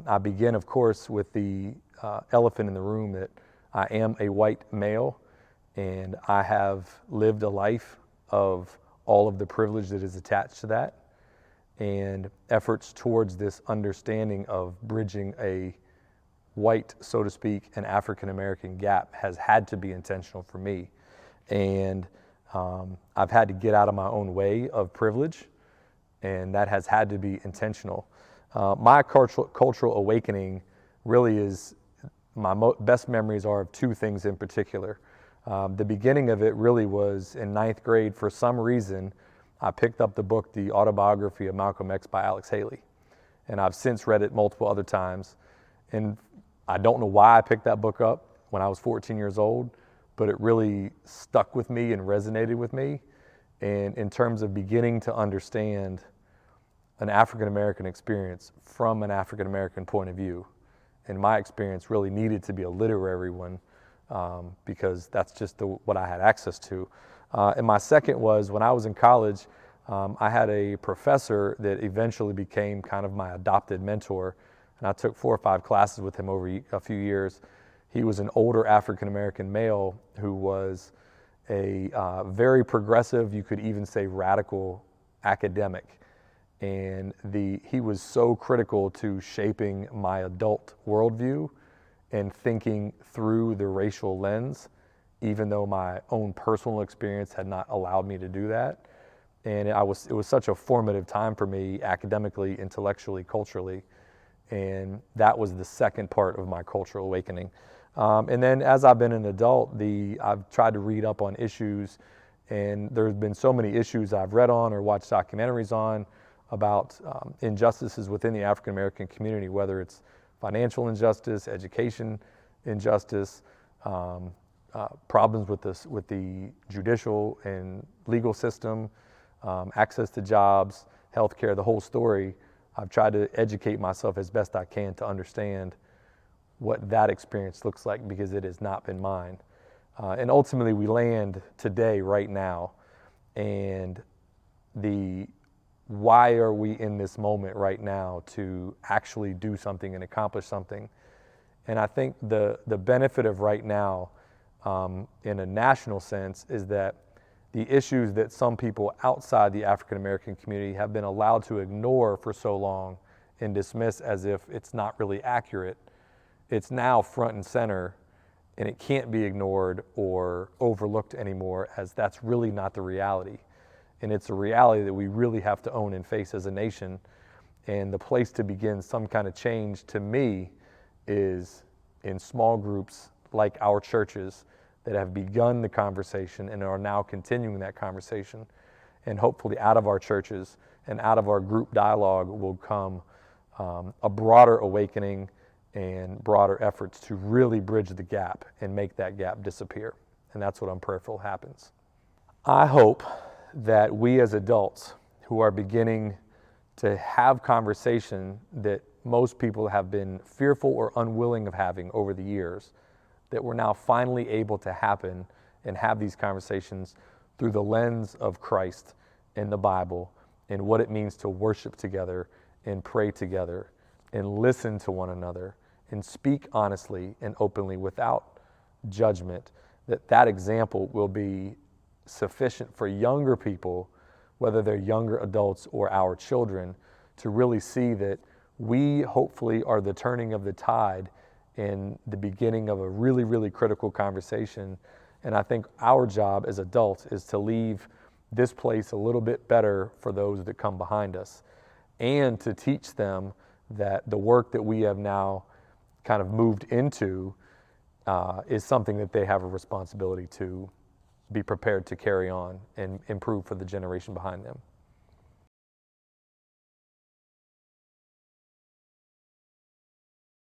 I begin, of course, with the elephant in the room that I am a white male, and I have lived a life of all of the privilege that is attached to that, and efforts towards this understanding of bridging a white, so to speak, and African-American gap has had to be intentional for me. And I've had to get out of my own way of privilege, and that has had to be intentional. My cultural awakening really is, my best memories are of two things in particular. The beginning of it really was in 9th grade. For some reason, I picked up the book, The Autobiography of Malcolm X by Alex Haley. And I've since read it multiple other times. And I don't know why I picked that book up when I was 14 years old, but it really stuck with me and resonated with me. And in terms of beginning to understand an African-American experience from an African-American point of view, and my experience really needed to be a literary one, because that's just what I had access to. And my second was when I was in college, I had a professor that eventually became kind of my adopted mentor, and I took 4 or 5 classes with him over a few years. He was an older African-American male who was a very progressive, you could even say radical academic. And he was so critical to shaping my adult worldview and thinking through the racial lens, even though my own personal experience had not allowed me to do that. And it was such a formative time for me academically, intellectually, culturally. And that was the second part of my cultural awakening. And then as I've been an adult, I've tried to read up on issues, and there's been so many issues I've read on or watched documentaries on about injustices within the African-American community, whether it's financial injustice, education injustice, problems with the judicial and legal system, access to jobs, healthcare, the whole story. I've tried to educate myself as best I can to understand what that experience looks like, because it has not been mine. And ultimately we land today, right now, and why are we in this moment right now to actually do something and accomplish something? And I think the benefit of right now, in a national sense, is that the issues that some people outside the African-American community have been allowed to ignore for so long and dismiss as if it's not really accurate, it's now front and center, and it can't be ignored or overlooked anymore, as that's really not the reality. And it's a reality that we really have to own and face as a nation. And the place to begin some kind of change, to me, is in small groups like our churches that have begun the conversation and are now continuing that conversation. And hopefully out of our churches and out of our group dialogue will come a broader awakening and broader efforts to really bridge the gap and make that gap disappear. And that's what I'm prayerful happens. I hope that we as adults who are beginning to have conversation that most people have been fearful or unwilling of having over the years, that we're now finally able to happen and have these conversations through the lens of Christ and the Bible and what it means to worship together and pray together and listen to one another and speak honestly and openly without judgment, that example will be sufficient for younger people, whether they're younger adults or our children, to really see that we hopefully are the turning of the tide in the beginning of a really, really critical conversation. And I think our job as adults is to leave this place a little bit better for those that come behind us, and to teach them that the work that we have now kind of moved into is something that they have a responsibility to be prepared to carry on and improve for the generation behind them.